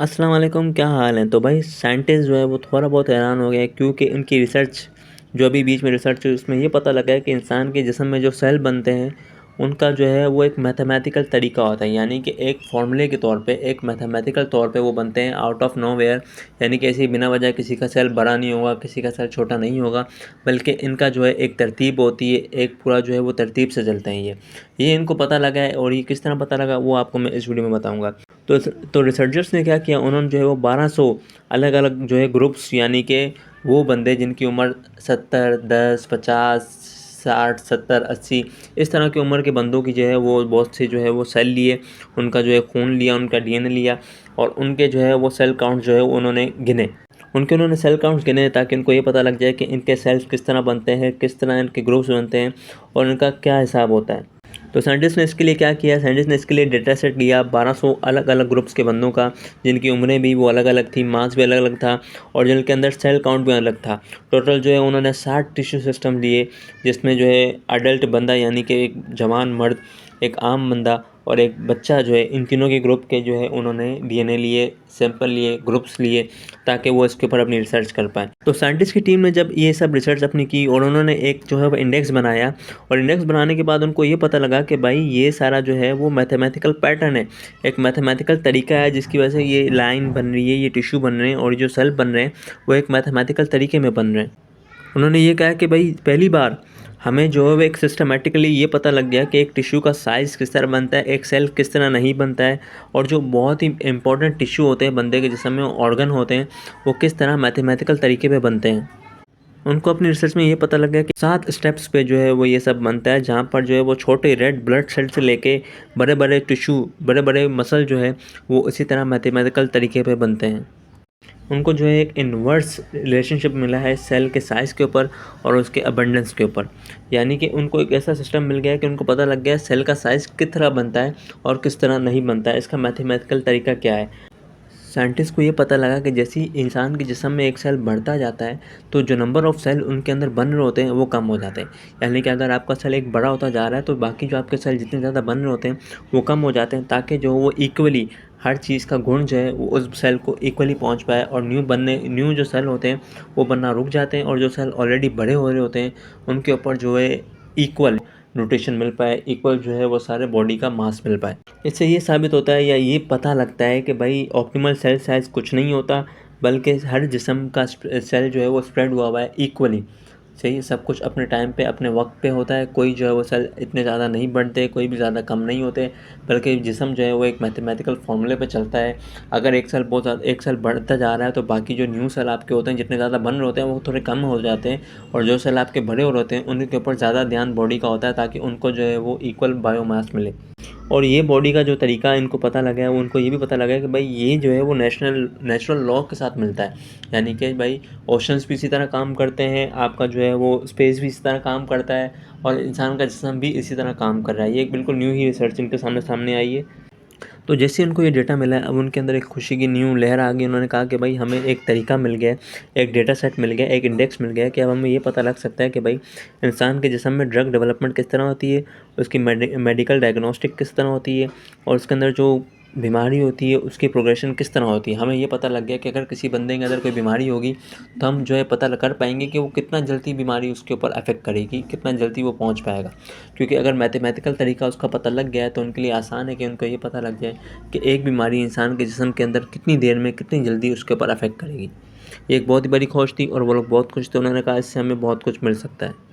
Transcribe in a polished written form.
अस्सलाम वालेकुम, क्या हाल है। तो भाई साइंटिस्ट जो है वो थोड़ा बहुत हैरान हो गया है क्योंकि इनकी रिसर्च जो अभी बीच में रिसर्च हुई उसमें ये पता लगा है कि इंसान के जिस्म में जो सेल बनते हैं उनका जो है वो एक मैथमेटिकल तरीका होता है, यानी कि एक फार्मूले के तौर पे, एक मैथमेटिकल तौर पे वो बनते हैं आउट ऑफ नोवेयर। यानी कि ऐसे ही बिना वजह किसी का सेल बड़ा नहीं होगा, किसी का सेल छोटा नहीं होगा, बल्कि इनका जो है एक तरतीब होती है, एक पूरा जो है वो तरतीब से चलते हैं। ये इनको पता लगा है, और ये किस तरह पता लगा वो आपको मैं इस वीडियो में बताऊँगा। तो रिसर्चर्स ने क्या किया, उन्होंने जो है वो 1200 अलग अलग जो है ग्रुप्स, यानी कि वो बंदे जिनकी उम्र 70, 10, 50, 60, 70, 80 इस तरह की उम्र के बंदों की जो है वो बहुत से जो है वो सेल लिए, उनका जो है खून लिया, उनका डीएनए लिया, और उनके जो है वो सेल काउंट जो है वो उन्होंने गिने। उन्होंने सेल काउंट्स गिने ताकि उनको ये पता लग जाए कि इनके सेल्स किस तरह बनते हैं, किस तरह इनके ग्रुप्स बनते हैं और इनका क्या हिसाब होता है। तो साइंटिस्ट ने इसके लिए क्या किया, साइंटिस्ट ने इसके लिए डेटा सेट लिया 1200 अलग अलग ग्रुप्स के बंदों का, जिनकी उम्रें भी वो अलग अलग थी, मास भी अलग अलग था, और जिनके अंदर सेल काउंट भी अलग था। टोटल जो है उन्होंने 60 टिश्यू सिस्टम लिए, जिसमें जो है अडल्ट बंदा यानी कि एक जवान मर्द, एक आम बंदा और एक बच्चा जो है, इन तीनों के ग्रुप के जो है उन्होंने डीएनए लिए, सैंपल लिए, ग्रुप्स लिए, ताकि वो इसके ऊपर अपनी रिसर्च कर पाएँ। तो साइंटिस्ट की टीम ने जब ये सब रिसर्च अपनी की और उन्होंने एक जो है वो इंडेक्स बनाया, और इंडेक्स बनाने के बाद उनको ये पता लगा कि भाई ये सारा जो है वो मैथमेटिकल पैटर्न है, एक मैथमेटिकल तरीका है, जिसकी वजह से ये लाइन बन रही है, ये टिश्यू बन रहे हैं, और जो सेल बन रहे हैं वो एक मैथमेटिकल तरीके में बन रहे हैं। उन्होंने ये कहा कि भाई पहली बार हमें जो है वो एक सिस्टमेटिकली ये पता लग गया कि एक टिश्यू का साइज़ किस तरह बनता है, एक सेल किस तरह नहीं बनता है, और जो बहुत ही इंपॉर्टेंट टिश्यू होते हैं बंदे के जिस्म में, ऑर्गन होते हैं, वो किस तरह मैथमेटिकल तरीके पे बनते हैं। उनको अपनी रिसर्च में ये पता लग गया कि 7 स्टेप्स पे जो है वो ये सब बनता है, जहाँ पर जो है वो छोटे रेड ब्लड सेल से लेके बड़े बड़े टिश्यू, बड़े बड़े मसल जो है वो इसी तरह मैथमेटिकल तरीके पे बनते हैं। उनको जो है एक इन्वर्स रिलेशनशिप मिला है सेल के साइज़ के ऊपर और उसके अबंडेंस के ऊपर, यानी कि उनको एक ऐसा सिस्टम मिल गया है कि उनको पता लग गया है सेल का साइज़ किस तरह बनता है और किस तरह नहीं बनता है, इसका मैथमेटिकल तरीका क्या है। साइंटिस्ट को ये पता लगा कि जैसे ही इंसान के जिस्म में एक सेल बढ़ता जाता है तो जो नंबर ऑफ़ सेल उनके अंदर बन रहे होते हैं वो कम हो जाते हैं। यानी कि अगर आपका सेल एक बड़ा होता जा रहा है तो बाकी जो आपके सेल जितने ज़्यादा बन रहे होते हैं वो कम हो जाते हैं, ताकि जो वो इक्वली हर चीज़ का गुण जो है वो उस सेल को इक्वली पहुंच पाए, और न्यू जो सेल होते हैं वो बनना रुक जाते हैं, और जो सेल ऑलरेडी बड़े हो रहे होते हैं उनके ऊपर जो है इक्वल न्यूट्रिशन मिल पाए, इक्वल जो है वो सारे बॉडी का मास मिल पाए। इससे ये साबित होता है या ये पता लगता है कि भाई ऑप्टिमल सेल साइज़ कुछ नहीं होता, बल्कि हर जिस्म का सेल जो है वो स्प्रेड हुआ है इक्वली। सही, सब कुछ अपने टाइम पे अपने वक्त पे होता है, कोई जो है वो सेल इतने ज़्यादा नहीं बढ़ते, कोई भी ज़्यादा कम नहीं होते, बल्कि जिस्म जो है वो एक मैथमेटिकल फार्मूले पे चलता है। अगर एक सेल बढ़ता जा रहा है तो बाकी जो न्यू सेल आपके होते हैं जितने ज़्यादा बन रहे होते हैं वो थोड़े कम हो जाते हैं, और जो सेल आपके बड़े हो रहे होते हैं उनके ऊपर ज़्यादा ध्यान बॉडी का होता है, ताकि उनको जो है वो इक्वल बायोमास मिले। और ये बॉडी का जो तरीका इनको पता लगा है, उनको ये भी पता लगा है कि भाई ये जो है वो नेचुरल लॉ के साथ मिलता है। यानी कि भाई ओशंस भी इसी तरह काम करते हैं, आपका जो है वो स्पेस भी इसी तरह काम करता है, और इंसान का जिस्म भी इसी तरह काम कर रहा है। ये एक बिल्कुल न्यू ही रिसर्च इनके सामने आई है। तो जैसे उनको ये डेटा मिला है, अब उनके अंदर एक खुशी की न्यू लहर आ गई। उन्होंने कहा कि भाई हमें एक तरीका मिल गया है, एक डेटा सेट मिल गया, एक इंडेक्स मिल गया है कि अब हमें ये पता लग सकता है कि भाई इंसान के जिस्म में ड्रग डेवलपमेंट किस तरह होती है, उसकी मेडिकल डायग्नोस्टिक किस तरह होती है, और उसके अंदर जो बीमारी होती है उसकी प्रोग्रेशन किस तरह होती है। हमें ये पता लग गया कि अगर किसी बंदे के अंदर कोई बीमारी होगी तो हम जो है पता कर पाएंगे कि वो कितना जल्दी बीमारी उसके ऊपर अफेक्ट करेगी, कितना जल्दी वो पहुंच पाएगा। क्योंकि अगर मैथमेटिकल तरीका उसका पता लग गया है तो उनके लिए आसान है कि उनको ये पता लग जाए कि एक बीमारी इंसान के जिस्म के अंदर कितनी देर में, कितनी जल्दी उसके ऊपर अफेक्ट करेगी। ये एक बहुत ही बड़ी खोज थी और वो लोग बहुत खुश थे। उन्होंने कहा इससे हमें बहुत कुछ मिल सकता है।